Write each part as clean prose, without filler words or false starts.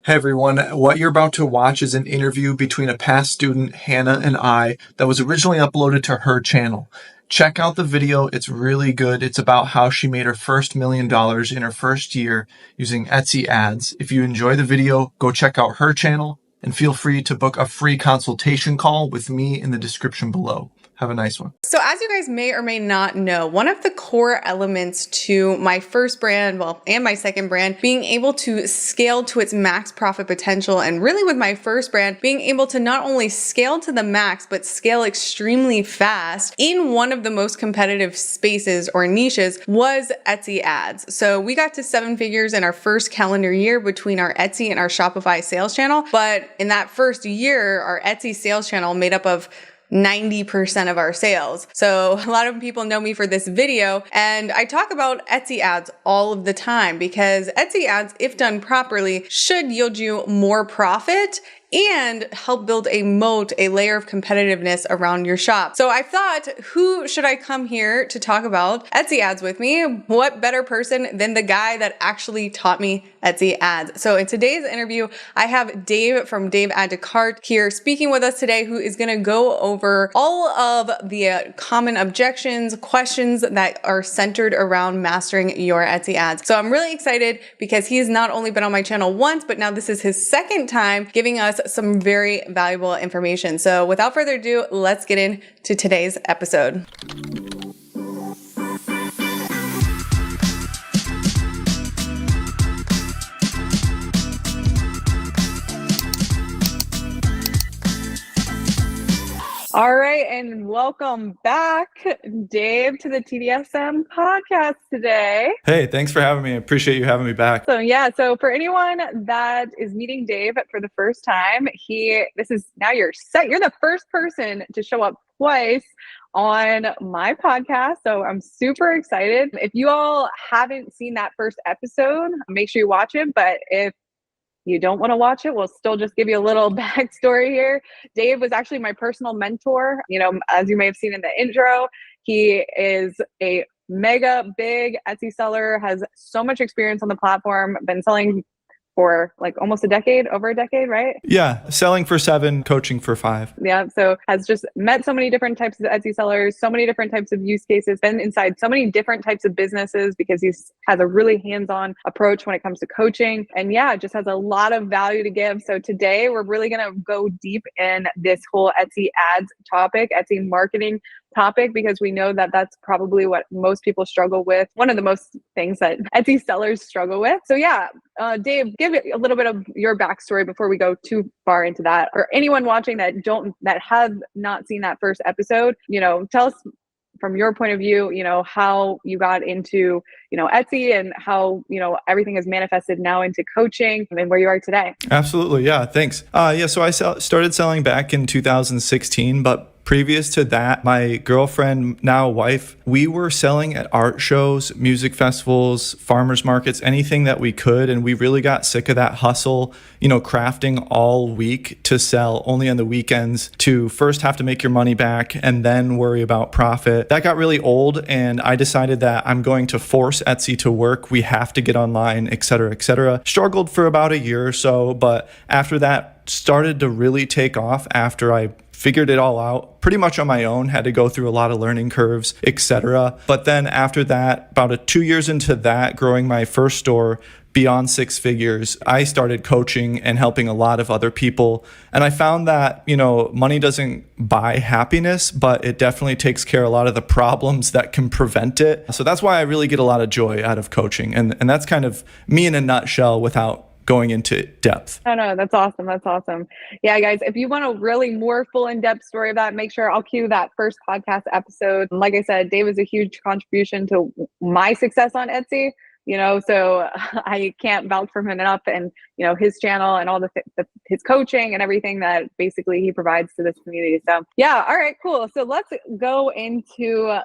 Hey everyone, what you're about to watch is an interview between a past student, Hannah, and I that was originally uploaded to her channel. Check out the video, it's really good. It's about how she made her first $1 million in her first year using Etsy ads. If you enjoy the video, go check out her channel and feel free to book a free consultation call with me in the description below. Have a nice one. So as you guys may or may not know, one of the core elements to my first brand, and my second brand, being able to scale to its max profit potential, and really with my first brand, being able to not only scale to the max, but scale extremely fast in one of the most competitive spaces or niches was Etsy ads. So we got to 7 figures in our first calendar year between our Etsy and our Shopify sales channel. But in that first year, our Etsy sales channel made up of 90% of our sales. So a lot of people know me for this video, and I talk about Etsy ads all of the time because Etsy ads, if done properly, should yield you more profit and help build a moat, a layer of competitiveness around your shop. So I thought, who should I come here to talk about Etsy ads with me? What better person than the guy that actually taught me Etsy ads? So in today's interview, I have Dave from Dave AddToCart here speaking with us today, who is going to go over all of the common objections, questions that are centered around mastering your Etsy ads. So I'm really excited because he's not only been on my channel once, but now this is his second time giving us some very valuable information. So without further ado, let's get into today's episode. All right, and welcome back, Dave, to the TDSM podcast today. Hey, thanks for having me. I appreciate you having me back. So for anyone that is meeting Dave for the first time, you're the first person to show up twice on my podcast. So I'm super excited. If you all haven't seen that first episode, make sure you watch it. But if you don't want to watch it, we'll still just give you a little backstory here. Dave was actually my personal mentor. As you may have seen in the intro, he is a mega big Etsy seller, has so much experience on the platform, been selling for like almost over a decade, right? Yeah, selling for 7, coaching for 5. Yeah, so has just met so many different types of Etsy sellers, so many different types of use cases, been inside so many different types of businesses because he has a really hands-on approach when it comes to coaching. And yeah, just has a lot of value to give. So today we're really going to go deep in this whole Etsy ads topic, Etsy marketing topic, because we know that that's probably what most people struggle with. One of the most things that Etsy sellers struggle with. So yeah, Dave, give it a little bit of your backstory before we go too far into that. Or anyone watching that have not seen that first episode, tell us from your point of view, how you got into, Etsy and how, everything has manifested now into coaching and where you are today. Absolutely. Yeah. Thanks. So I started selling back in 2016, but previous to that, my girlfriend, now wife, we were selling at art shows, music festivals, farmers markets, anything that we could. And we really got sick of that hustle, crafting all week to sell only on the weekends, to first have to make your money back and then worry about profit. That got really old. And I decided that I'm going to force Etsy to work. We have to get online, et cetera, et cetera. Struggled for about a year or so, but after that started to really take off after I figured it all out pretty much on my own, had to go through a lot of learning curves, etc. But then after that, about 2 years into that, growing my first store beyond 6 figures, I started coaching and helping a lot of other people. And I found that, money doesn't buy happiness, but it definitely takes care of a lot of the problems that can prevent it. So that's why I really get a lot of joy out of coaching. And that's kind of me in a nutshell without going into depth. Oh no, that's awesome. That's awesome. Yeah, guys, if you want a really more full in-depth story of that, make sure I'll cue that first podcast episode. Like I said, Dave is a huge contribution to my success on Etsy, so I can't vouch for him enough, and, his channel and all his coaching and everything that basically he provides to this community. So yeah. All right, cool. So let's go into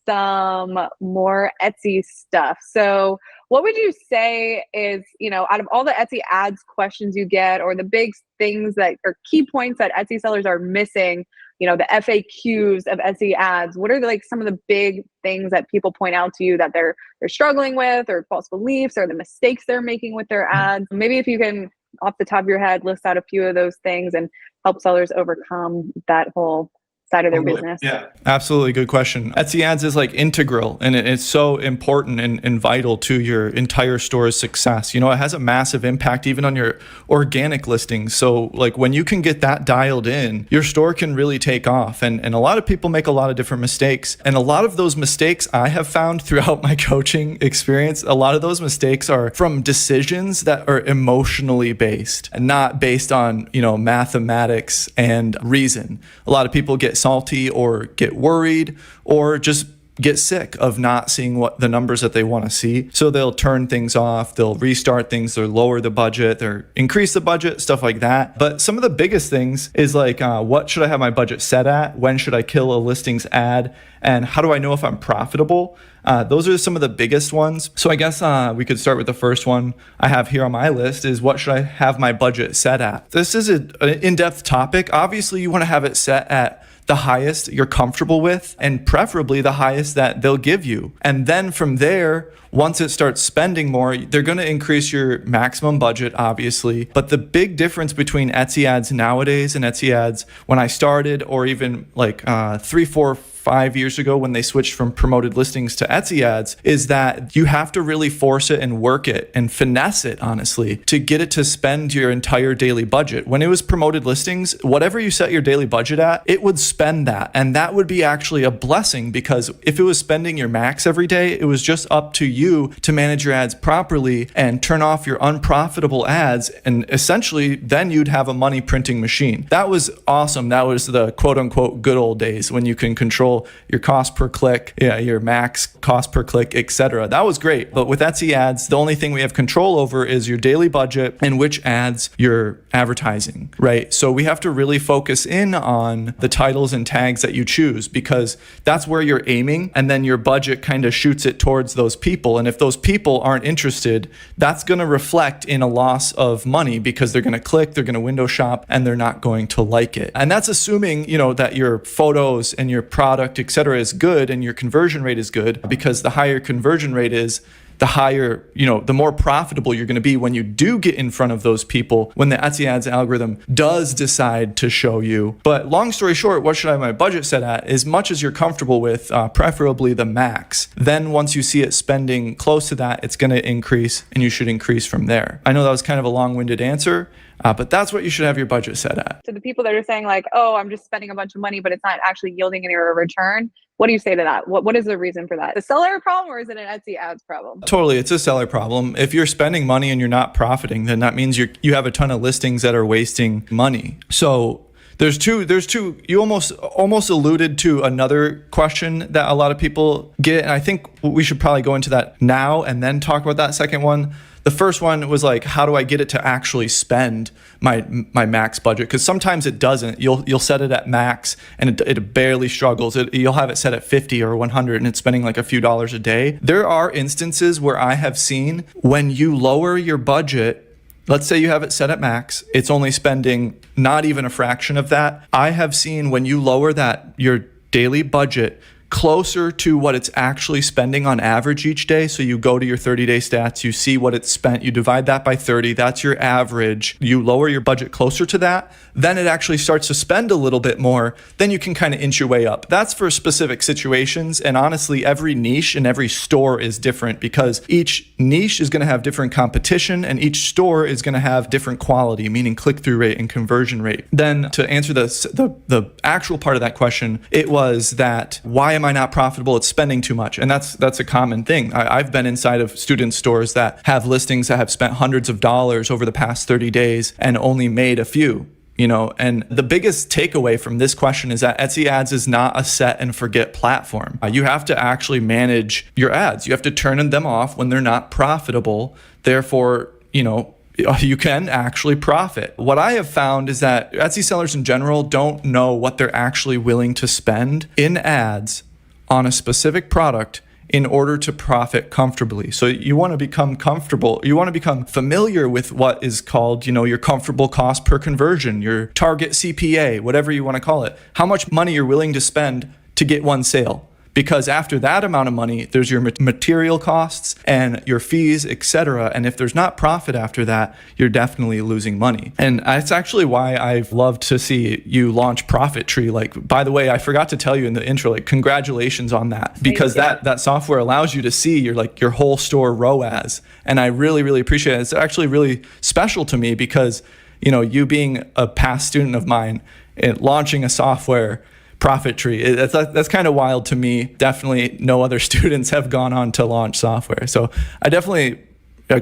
some more Etsy stuff. So what would you say is, out of all the Etsy ads questions you get, or the big things that are key points that Etsy sellers are missing, the FAQs of Etsy ads, what are some of the big things that people point out to you that they're struggling with, or false beliefs, or the mistakes they're making with their ads? Maybe if you can off the top of your head, list out a few of those things and help sellers overcome that whole side of their business? Yeah, absolutely. Good question. Etsy ads is like integral, and it's so important and vital to your entire store's success. It has a massive impact even on your organic listings. So like when you can get that dialed in, your store can really take off. And a lot of people make a lot of different mistakes. And a lot of those mistakes I have found throughout my coaching experience, a lot of those mistakes are from decisions that are emotionally based and not based on, mathematics and reason. A lot of people get salty or get worried or just get sick of not seeing what the numbers that they want to see. So they'll turn things off, they'll restart things, they'll lower the budget, they'll increase the budget, stuff like that. But some of the biggest things is like, what should I have my budget set at? When should I kill a listings ad? And how do I know if I'm profitable? Those are some of the biggest ones. So I guess we could start with the first one I have here on my list is what should I have my budget set at? This is an in-depth topic. Obviously, you want to have it set at the highest you're comfortable with, and preferably the highest that they'll give you. And then from there, once it starts spending more, they're going to increase your maximum budget, obviously. But the big difference between Etsy ads nowadays and Etsy ads when I started, or even like 3, 4, 5 years ago when they switched from promoted listings to Etsy ads, is that you have to really force it and work it and finesse it, honestly, to get it to spend your entire daily budget. When it was promoted listings, whatever you set your daily budget at, it would spend that. And that would be actually a blessing, because if it was spending your max every day, it was just up to you to manage your ads properly and turn off your unprofitable ads. And essentially, then you'd have a money printing machine. That was awesome. That was the quote unquote good old days when you can control your cost per click, your max cost per click, etc. That was great. But with Etsy ads, the only thing we have control over is your daily budget and which ads you're advertising, right? So we have to really focus in on the titles and tags that you choose, because that's where you're aiming, and then your budget kind of shoots it towards those people. And if those people aren't interested, that's going to reflect in a loss of money, because they're going to click, they're going to window shop, and they're not going to like it. And that's assuming, that your photos and your product, etc., is good and your conversion rate is good, because the higher conversion rate is, the higher, the more profitable you're going to be when you do get in front of those people, when the Etsy ads algorithm does decide to show you. But long story short, what should I have my budget set at? As much as you're comfortable with, preferably the max. Then once you see it spending close to that, it's going to increase, and you should increase from there. I know that was kind of a long-winded answer, but that's what you should have your budget set at. To the people that are saying like, oh, I'm just spending a bunch of money, but it's not actually yielding any return, what do you say to that? What is the reason for that? The seller problem, or is it an Etsy ads problem? Totally, it's a seller problem. If you're spending money and you're not profiting, then that means you have a ton of listings that are wasting money. So there's two. You almost alluded to another question that a lot of people get, and I think we should probably go into that now and then talk about that second one. The first one was like, how do I get it to actually spend my max budget? Because sometimes it doesn't. You'll set it at max and it barely struggles. You'll have it set at 50 or 100 and it's spending like a few dollars a day. There are instances where I have seen when you lower your budget, let's say you have it set at max, it's only spending not even a fraction of that. I have seen when you lower that, your daily budget, closer to what it's actually spending on average each day. So you go to your 30-day stats, you see what it's spent, you divide that by 30, that's your average. You lower your budget closer to that, then it actually starts to spend a little bit more, then you can kind of inch your way up. That's for specific situations. And honestly, every niche and every store is different, because each niche is going to have different competition and each store is going to have different quality, meaning click-through rate and conversion rate. Then to answer the actual part of that question, it was that, why am I not profitable? It's spending too much. And that's a common thing. I've been inside of student stores that have listings that have spent hundreds of dollars over the past 30 days and only made a few. And the biggest takeaway from this question is that Etsy ads is not a set and forget platform. You have to actually manage your ads. You have to turn them off when they're not profitable. Therefore, you can actually profit. What I have found is that Etsy sellers in general don't know what they're actually willing to spend in ads on a specific product in order to profit comfortably. So you want to become comfortable. You want to become familiar with what is called, your comfortable cost per conversion, your target CPA, whatever you want to call it. How much money you're willing to spend to get one sale. because after that amount of money, there's your material costs and your fees, etc. And if there's not profit after that, you're definitely losing money. And that's actually why I've loved to see you launch Profit Tree. Like, by the way, I forgot to tell you in the intro, like, congratulations on that, because that software allows you to see your whole store ROAS. And I really, really appreciate it. It's actually really special to me because, you being a past student of mine and launching a software, Profit Tree, that's kind of wild to me. Definitely no other students have gone on to launch software. So I definitely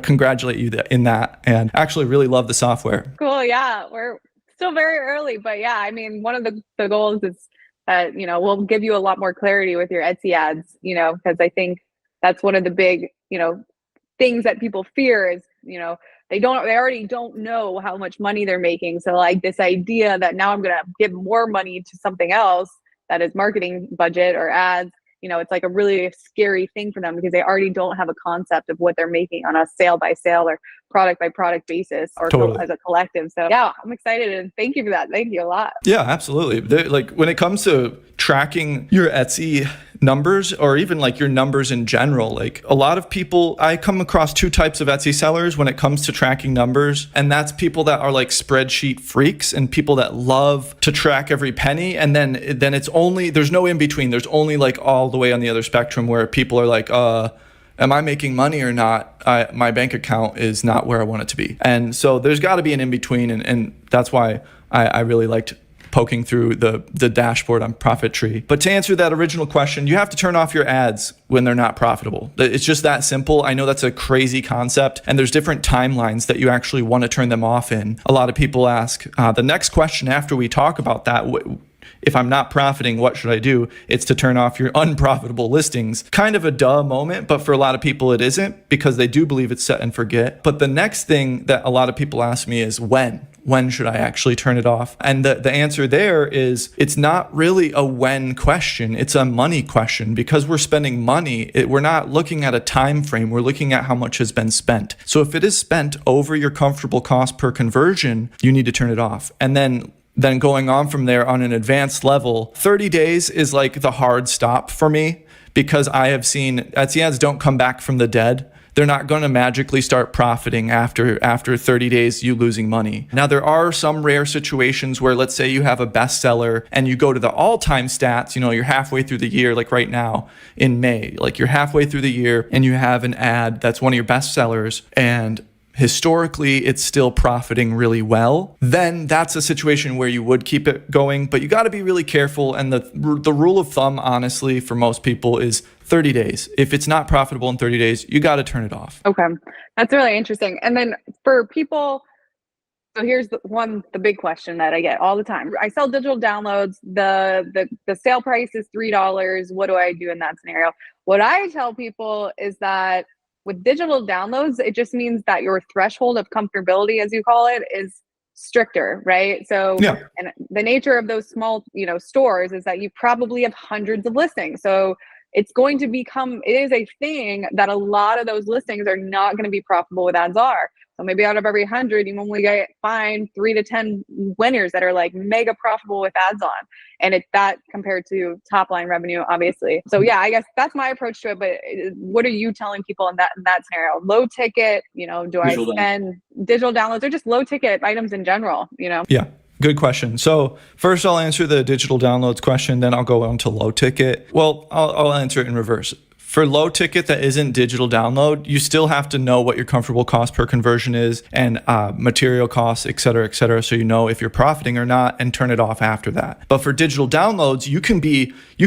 congratulate you in that, and actually really love the software. Cool. Yeah. We're still very early, but yeah, I mean, one of the goals is that, we'll give you a lot more clarity with your Etsy ads, because I think that's one of the big, things that people fear is, they already don't know how much money they're making. So like this idea that now I'm going to give more money to something else that is marketing budget or ads, it's like a really scary thing for them because they already don't have a concept of what they're making on a sale by sale or product by product basis or as a collective. So yeah, I'm excited and thank you for that. Thank you a lot. Yeah, absolutely. Like when it comes to tracking your Etsy numbers or even like your numbers in general, like a lot of people, I come across two types of Etsy sellers when it comes to tracking numbers. And that's people that are like spreadsheet freaks and people that love to track every penny. And then it's only, there's no in between. There's only like all the way on the other spectrum where people are like, am I making money or not? My bank account is not where I want it to be. And so there's got to be an in between. And that's why I really liked poking through the dashboard on Profit Tree. But to answer that original question, you have to turn off your ads when they're not profitable. It's just that simple. I know that's a crazy concept, and there's different timelines that you actually want to turn them off in. A lot of people ask, the next question after we talk about that, if I'm not profiting, what should I do? It's to turn off your unprofitable listings. Kind of a duh moment, but for a lot of people it isn't because they do believe it's set and forget. But the next thing that a lot of people ask me is when? When should I actually turn it off? And the answer there is it's not really a when question. It's a money question because we're spending money. We're not looking at a time frame. We're looking at how much has been spent. So if it is spent over your comfortable cost per conversion, you need to turn it off. And then going on from there on an advanced level, 30 days is like the hard stop for me because I have seen Etsy ads don't come back from the dead. They're not going to magically start profiting after 30 days you losing money. Now, there are some rare situations where, let's say you have a bestseller and you go to the all-time stats, you're halfway through the year, like right now in May, like you're halfway through the year and you have an ad that's one of your bestsellers and historically it's still profiting really well, then that's a situation where you would keep it going, but you got to be really careful. And the rule of thumb, honestly, for most people is 30 days. If it's not profitable in 30 days, you got to turn it off. Okay. That's really interesting. And then for people, so here's the big question that I get all the time. I sell digital downloads. The sale price is $3. What do I do in that scenario? What I tell people is that with digital downloads, it just means that your threshold of comfortability, as you call it, is stricter, right? So, and the nature of those small, stores is that you probably have hundreds of listings. So it's going to become, it is a thing that a lot of those listings are not going to be profitable with ads are. So maybe out of every 100, you only find 3 to 10 winners that are like mega profitable with ads on. And it's that compared to top line revenue, obviously. So yeah, I guess that's my approach to it. But what are you telling people in that scenario? Low ticket, do I spend digital downloads or just low ticket items in general, Yeah. Good question. So first I'll answer the digital downloads question, then I'll go on to low ticket. Well, I'll answer it in reverse. For low ticket that isn't digital download, you still have to know what your comfortable cost per conversion is and material costs, et cetera, so you know if you're profiting or not and turn it off after that. But for digital downloads, you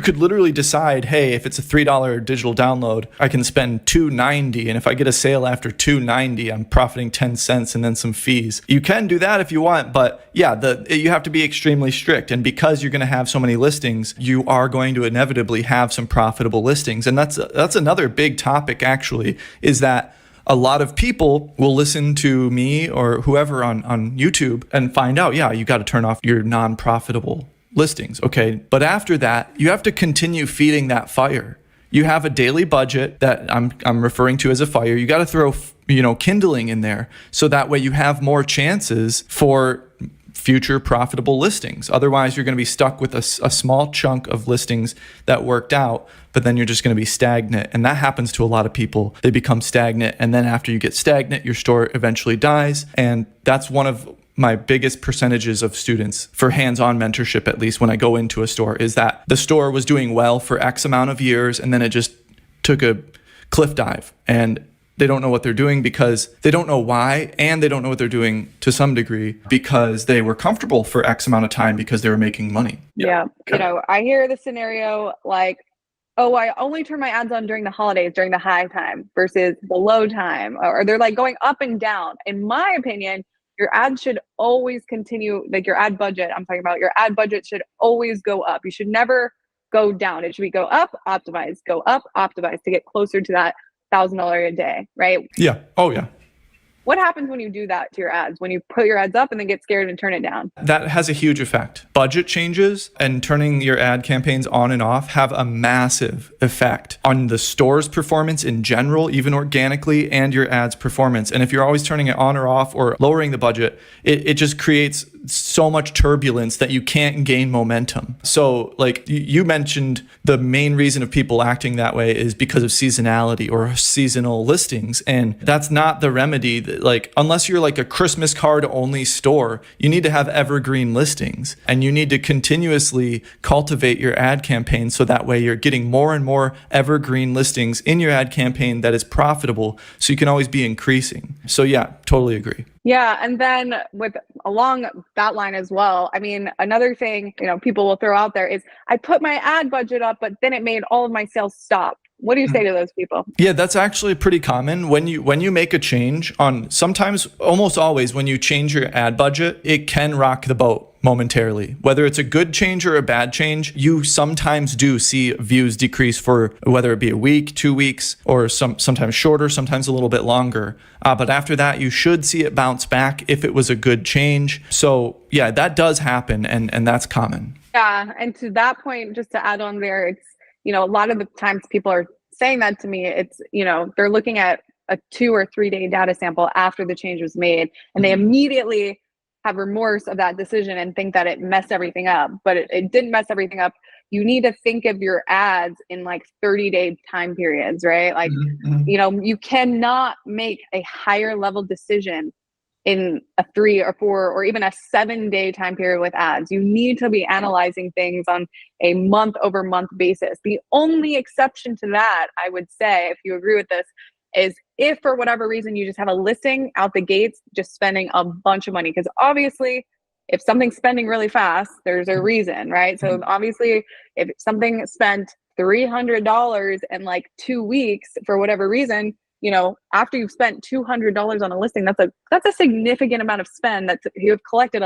could literally decide, hey, if it's a $3 digital download, I can spend $2.90, and if I get a sale after $2.90, I'm profiting 10 cents and then some fees. You can do that if you want, but yeah, you have to be extremely strict. And because you're going to have so many listings, you are going to inevitably have some profitable listings. And that's another big topic, actually, is that a lot of people will listen to me or whoever on YouTube and find out, yeah, you got to turn off your non-profitable listings. Okay. But after that, you have to continue feeding that fire. You have a daily budget that I'm referring to as a fire. You got to throw, kindling in there so that way you have more chances for future profitable listings. Otherwise, you're going to be stuck with a small chunk of listings that worked out, but then you're just going to be stagnant. And that happens to a lot of people. They become stagnant. And then after you get stagnant, your store eventually dies. And that's one of my biggest percentages of students for hands-on mentorship, at least when I go into a store, is that the store was doing well for X amount of years, and then it just took a cliff dive, and they don't know what they're doing because they don't know why, and they don't know what they're doing to some degree because they were comfortable for X amount of time because they were making money. Yeah. You know, I hear the scenario like, oh, I only turn my ads on during the holidays, during the high time versus the low time, or they're like going up and down. In my opinion, your ads should always continue, like your ad budget, I'm talking about, your ad budget should always go up. You should never go down. It should be go up, optimize, go up, optimize to get closer to that $1,000 a day, right? Yeah. Oh, yeah. What happens when you do that to your ads? When you put your ads up and then get scared and turn it down? That has a huge effect. Budget changes and turning your ad campaigns on and off have a massive effect on the store's performance in general, even organically, and your ads performance. And if you're always turning it on or off or lowering the budget, it just creates so much turbulence that you can't gain momentum. So like you mentioned, the main reason of people acting that way is because of seasonality or seasonal listings. And that's not the remedy. Like, unless you're like a Christmas card only store, you need to have evergreen listings, and you need to continuously cultivate your ad campaign so that way you're getting more and more evergreen listings in your ad campaign that is profitable, so you can always be increasing. So yeah, totally agree. Yeah. And then with along that line as well, I mean, another thing, you know, people will throw out there is I put my ad budget up, but then it made all of my sales stop. What do you say to those people? Yeah, that's actually pretty common. When you make a change on, sometimes, almost always, when you change your ad budget, it can rock the boat momentarily. Whether it's a good change or a bad change, you sometimes do see views decrease for whether it be a week, 2 weeks, or sometimes shorter, sometimes a little bit longer. But after that, you should see it bounce back if it was a good change. So yeah, that does happen, and that's common. Yeah. And to that point, just to add on there, it's, you know, a lot of the times people are saying that to me, it's, you know, they're looking at a 2 or 3 day data sample after the change was made, and they immediately have remorse of that decision and think that it messed everything up, but it didn't mess everything up. You need to think of your ads in like 30-day time periods, right? Like, you know, you cannot make a higher level decision in a 3 or 4 or even a 7-day time period with ads. You need to be analyzing things on a month over month basis. The only exception to that, I would say, if you agree with this, is if for whatever reason you just have a listing out the gates, just spending a bunch of money. Because obviously, if something's spending really fast, there's a reason, right? So obviously, if something spent $300 in like 2 weeks for whatever reason, you know, after you've spent $200 on a listing, that's a significant amount of spend. That you have collected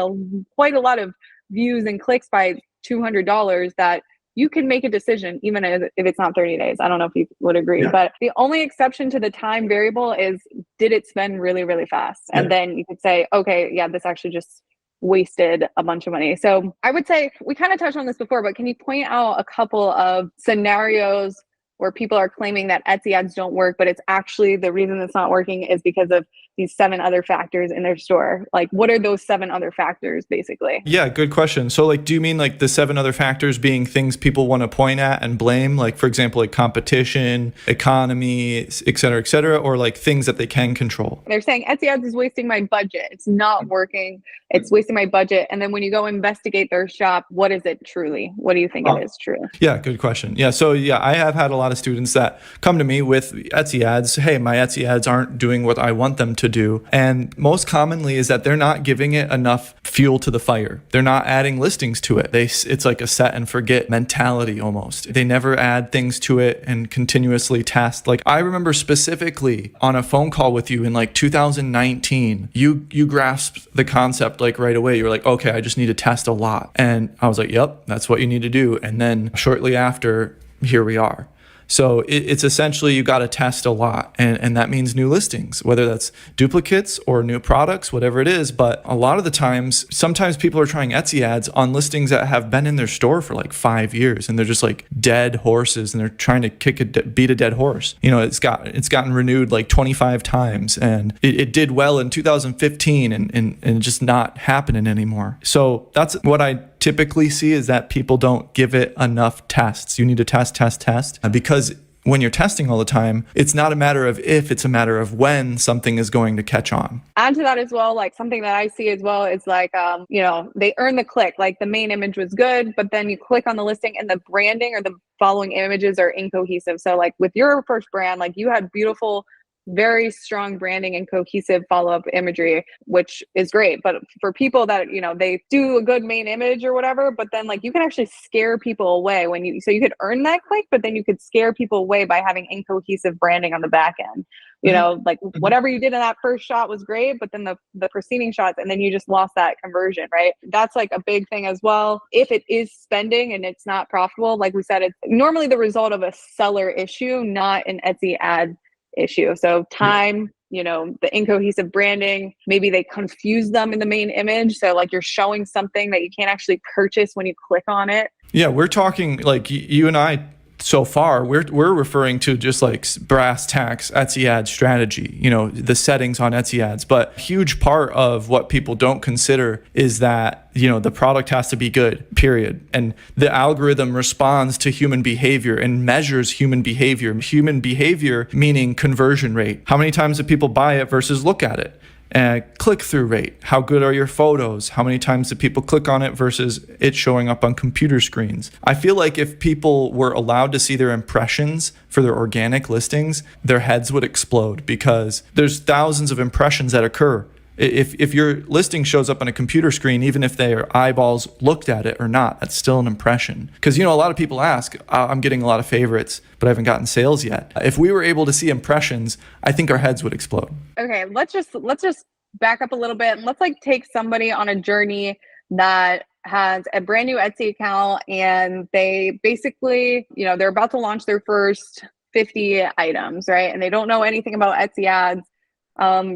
quite a lot of views and clicks by $200 that you can make a decision even if it's not 30 days. I don't know if you would agree, but the only exception to the time variable is, did it spend really, really fast? And then you could say, okay, yeah, this actually just wasted a bunch of money. So I would say, we kind of touched on this before, but can you point out a couple of scenarios where people are claiming that Etsy ads don't work, but it's actually the reason it's not working is because of these 7 other factors in their store? Like, what are those 7 other factors, basically? Yeah, good question. So like, do you mean like the 7 other factors being things people want to point at and blame? Like, for example, like competition, economy, et cetera, or like things that they can control? They're saying Etsy ads is wasting my budget. It's not working. It's wasting my budget. And then when you go investigate their shop, what is it truly? What do you think it is truly? Yeah, good question. Yeah, so yeah, I have had a lot of students that come to me with Etsy ads. Hey, my Etsy ads aren't doing what I want them to do. And most commonly is that they're not giving it enough fuel to the fire. They're not adding listings to it. It's like a set and forget mentality almost. They never add things to it and continuously test. Like, I remember specifically on a phone call with you in like 2019, you grasped the concept like right away. You were like, okay, I just need to test a lot. And I was like, yep, that's what you need to do. And then shortly after, here we are. So it's essentially you got to test a lot. And that means new listings, whether that's duplicates or new products, whatever it is. But a lot of the times, sometimes people are trying Etsy ads on listings that have been in their store for like 5 years, and they're just like dead horses, and they're trying to beat a dead horse. You know, it's gotten renewed like 25 times, and it did well in 2015, and just not happening anymore. So that's what I typically see, is that people don't give it enough tests. You need to test, because when you're testing all the time, it's not a matter of if, it's a matter of when something is going to catch on. Add to that as well, like something that I see as well is like, they earn the click, like the main image was good, but then you click on the listing and the branding or the following images are incohesive. So like with your first brand, like you had beautiful, very strong branding and cohesive follow-up imagery, which is great. But for people that, they do a good main image or whatever, but then like you can actually scare people away so you could earn that click, but then you could scare people away by having incohesive branding on the back end. Like whatever you did in that first shot was great, but then the preceding shots, and then you just lost that conversion, right? That's like a big thing as well. If it is spending and it's not profitable, like we said, it's normally the result of a seller issue, not an Etsy ad issue. So time, the incohesive branding, maybe they confuse them in the main image. So like you're showing something that you can't actually purchase when you click on it. Yeah, we're talking like you and I so far, we're referring to just like brass tacks Etsy ad strategy, the settings on Etsy ads. But a huge part of what people don't consider is that, the product has to be good, period. And the algorithm responds to human behavior and measures human behavior. Human behavior meaning conversion rate. How many times do people buy it versus look at it? Click-through rate. How good are your photos? How many times do people click on it versus it showing up on computer screens? I feel like if people were allowed to see their impressions for their organic listings, their heads would explode, because there's thousands of impressions that occur. If your listing shows up on a computer screen, even if their eyeballs looked at it or not, that's still an impression. Because, a lot of people ask, I'm getting a lot of favorites, but I haven't gotten sales yet. If we were able to see impressions, I think our heads would explode. Okay, let's just back up a little bit, and let's like take somebody on a journey that has a brand new Etsy account, and they basically, they're about to launch their first 50 items, right? And they don't know anything about Etsy ads.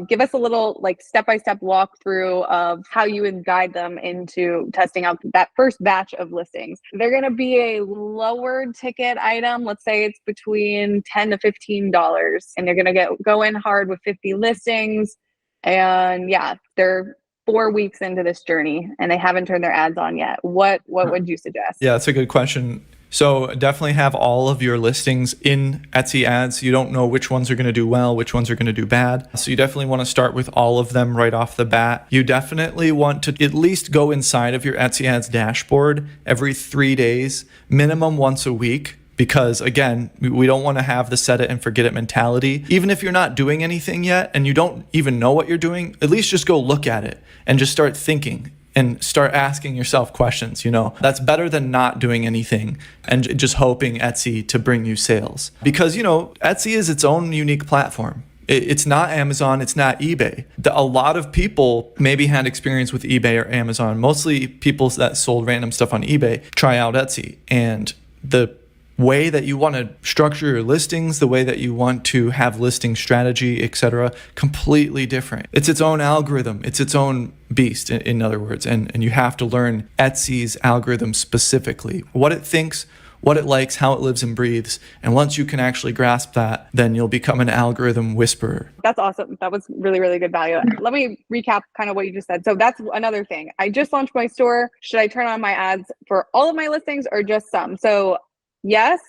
Give us a little like step-by-step walkthrough of how you would guide them into testing out that first batch of listings. They're going to be a lower ticket item. Let's say it's between $10 to $15, and they're going to go in hard with 50 listings. And yeah, they're 4 weeks into this journey and they haven't turned their ads on yet. What would you suggest? Yeah, that's a good question. So definitely have all of your listings in Etsy ads. You don't know which ones are going to do well, which ones are going to do bad. So you definitely want to start with all of them right off the bat. You definitely want to at least go inside of your Etsy ads dashboard every 3 days, minimum once a week. Because again, we don't want to have the set it and forget it mentality. Even if you're not doing anything yet and you don't even know what you're doing, at least just go look at it and just start thinking and start asking yourself questions. That's better than not doing anything and just hoping Etsy to bring you sales. Because, Etsy is its own unique platform. It's not Amazon, it's not eBay. A lot of people maybe had experience with eBay or Amazon. Mostly people that sold random stuff on eBay try out Etsy. And the way that you want to structure your listings, the way that you want to have listing strategy, etc., completely different. It's its own algorithm. It's its own beast, in other words. And you have to learn Etsy's algorithm specifically, what it thinks, what it likes, how it lives and breathes. And once you can actually grasp that, then you'll become an algorithm whisperer. That's awesome. That was really, really good value. Let me recap kind of what you just said. So that's another thing. I just launched my store. Should I turn on my ads for all of my listings or just some? So yes,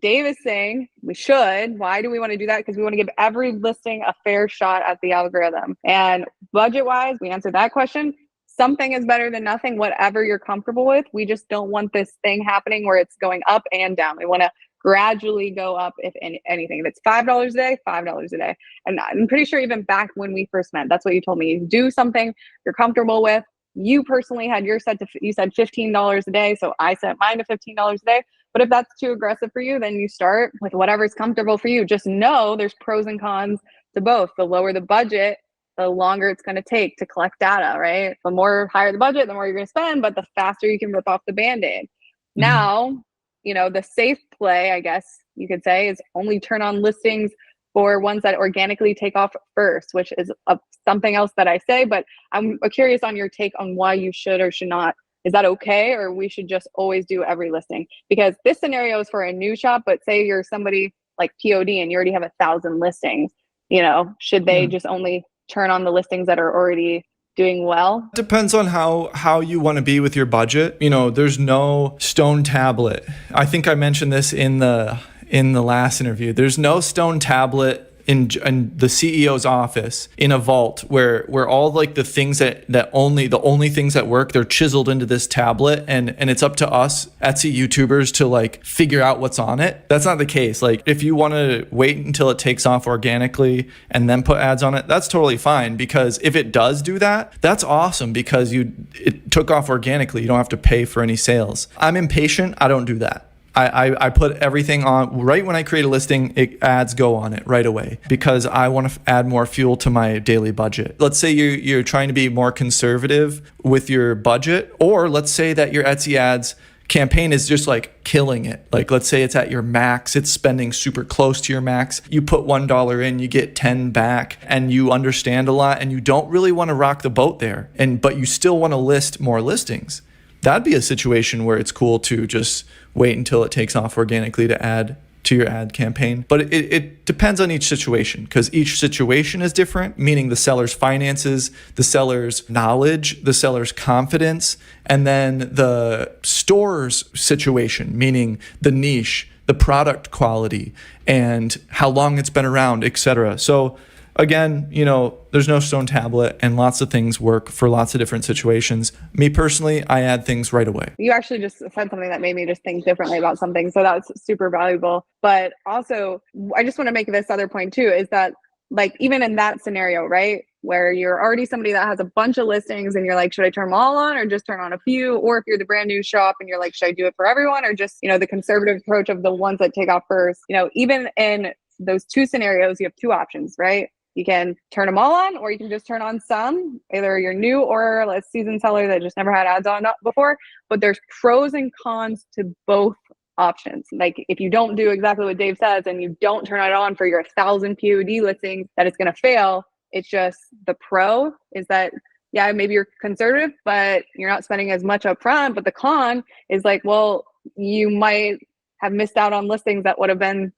Dave is saying we should. Why do we want to do that? Because we want to give every listing a fair shot at the algorithm. And budget-wise, we answered that question. Something is better than nothing, whatever you're comfortable with. We just don't want this thing happening where it's going up and down. We want to gradually go up, if anything. If it's $5 a day, $5 a day. And I'm pretty sure even back when we first met, that's what you told me. You do something you're comfortable with. You personally had your set to, you said $15 a day. So I set mine to $15 a day. But if that's too aggressive for you, then you start with whatever's comfortable for you. Just know there's pros and cons to both. The lower the budget, the longer it's going to take to collect data, right? The more higher the budget, the more you're going to spend, but the faster you can rip off the Band-Aid. Now, the safe play, I guess you could say, is only turn on listings for ones that organically take off first, which is something else that I say, but I'm curious on your take on why you should or should not. Is that okay? Or we should just always do every listing? Because this scenario is for a new shop, but say you're somebody like POD and you already have 1,000 listings, should they just only turn on the listings that are already doing well? Depends on how you want to be with your budget. There's no stone tablet. I think I mentioned this in the last interview. There's no stone tablet in the CEO's office in a vault where all like the things the only things that work, they're chiseled into this tablet, and it's up to us Etsy YouTubers to like figure out what's on it. That's not the case. Like if you want to wait until it takes off organically and then put ads on it, that's totally fine, because if it does do that, that's awesome, because it took off organically. You don't have to pay for any sales. I'm impatient. I don't do that. I put everything on right when I create a listing. Ads go on it right away because I want to add more fuel to my daily budget. Let's say you're trying to be more conservative with your budget, or let's say that your Etsy ads campaign is just like killing it. Like let's say it's at your max, it's spending super close to your max. You put $1 in, you get 10 back, and you understand a lot, and you don't really want to rock the boat there, but you still want to list more listings. That'd be a situation where it's cool to just wait until it takes off organically to add to your ad campaign. But it depends on each situation, because each situation is different, meaning the seller's finances, the seller's knowledge, the seller's confidence, and then the store's situation, meaning the niche, the product quality, and how long it's been around, etc. So again, there's no stone tablet, and lots of things work for lots of different situations. Me personally, I add things right away. You actually just said something that made me just think differently about something. So that's super valuable. But also, I just want to make this other point too, is that like even in that scenario, right, where you're already somebody that has a bunch of listings and you're like, should I turn them all on or just turn on a few? Or if you're the brand new shop and you're like, should I do it for everyone, or just, the conservative approach of the ones that take off first? Even in those two scenarios, you have two options, right? You can turn them all on, or you can just turn on some. Either you're new or a seasoned seller that just never had ads on before. But there's pros and cons to both options. Like if you don't do exactly what Dave says and you don't turn it on for your 1,000 POD listings, that it's going to fail. It's just the pro is that, yeah, maybe you're conservative, but you're not spending as much up front. But the con is like, well, you might have missed out on listings that would have been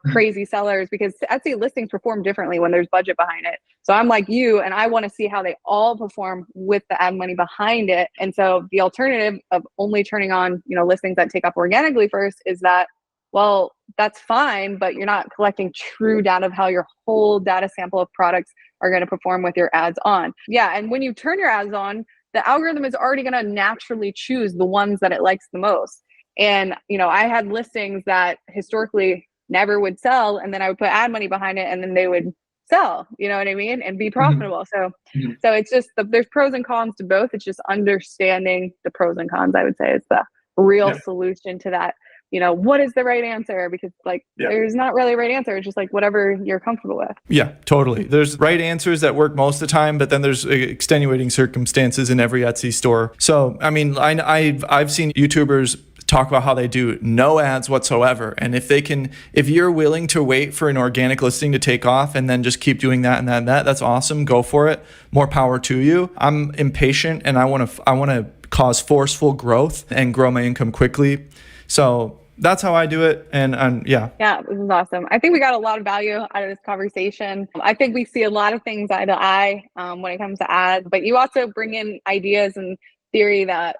crazy sellers, because Etsy listings perform differently when there's budget behind it. So I'm like you, and I want to see how they all perform with the ad money behind it. And so the alternative of only turning on, listings that take up organically first is that, well, that's fine, but you're not collecting true data of how your whole data sample of products are going to perform with your ads on. Yeah. And when you turn your ads on, the algorithm is already going to naturally choose the ones that it likes the most. And, I had listings that historically never would sell, and then I would put ad money behind it, and then they would sell, you know what I mean, and be profitable. So it's just there's pros and cons to both. It's just understanding the pros and cons, I would say, is the real solution to that. What is the right answer? Because there's not really a right answer. It's just like whatever you're comfortable with. Yeah, totally. There's right answers that work most of the time, but then there's extenuating circumstances in every Etsy store. So, I mean, I've seen YouTubers talk about how they do no ads whatsoever. And if you're willing to wait for an organic listing to take off and then just keep doing that and that and that, that's awesome. Go for it. More power to you. I'm impatient, and I want to cause forceful growth and grow my income quickly. So that's how I do it. And yeah. Yeah, this is awesome. I think we got a lot of value out of this conversation. I think we see a lot of things eye to eye when it comes to ads, but you also bring in ideas and theory that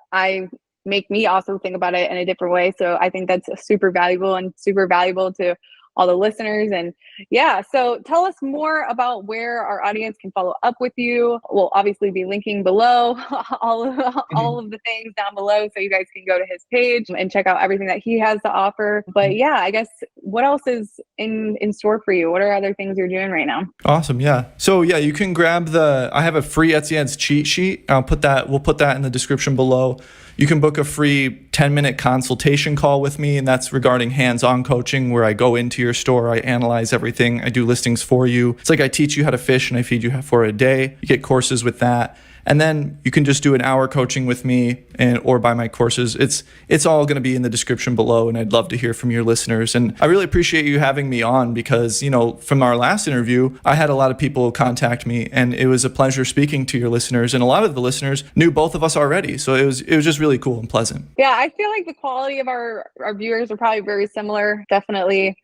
make me also think about it in a different way. So I think that's super valuable to all the listeners. And yeah, so tell us more about where our audience can follow up with you. We'll obviously be linking below all of the things down below, so you guys can go to his page and check out everything that he has to offer. But yeah, I guess what else is in store for you? What are other things you're doing right now? Awesome. Yeah. So yeah, you can grab I have a free Etsy Ads cheat sheet. We'll put that in the description below. You can book a free 10-minute consultation call with me, and that's regarding hands-on coaching, where I go into your store, I analyze everything, I do listings for you. It's like I teach you how to fish and I feed you for a day. You get courses with that. And then you can just do an hour coaching with me or buy my courses. It's all going to be in the description below, and I'd love to hear from your listeners. And I really appreciate you having me on because, from our last interview, I had a lot of people contact me, and it was a pleasure speaking to your listeners. And a lot of the listeners knew both of us already. So it was just really cool and pleasant. Yeah, I feel like the quality of our viewers are probably very similar. Definitely,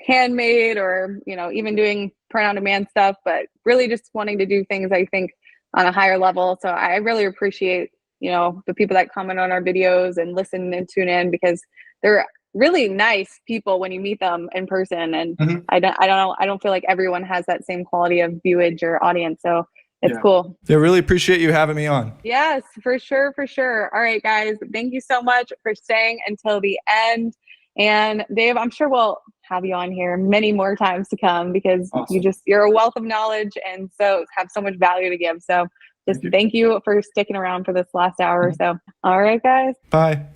handmade or, even doing print on demand stuff, but really just wanting to do things, I think, on a higher level. So I really appreciate, the people that comment on our videos and listen and tune in, because they're really nice people when you meet them in person. And I don't feel like everyone has that same quality of viewage or audience. So it's cool. I really appreciate you having me on. Yes, for sure. For sure. All right, guys, thank you so much for staying until the end. And Dave, I'm sure we'll have you on here many more times to come, because you're a wealth of knowledge and so have so much value to give. So just thank you for sticking around for this last hour or so. All right, guys. Bye.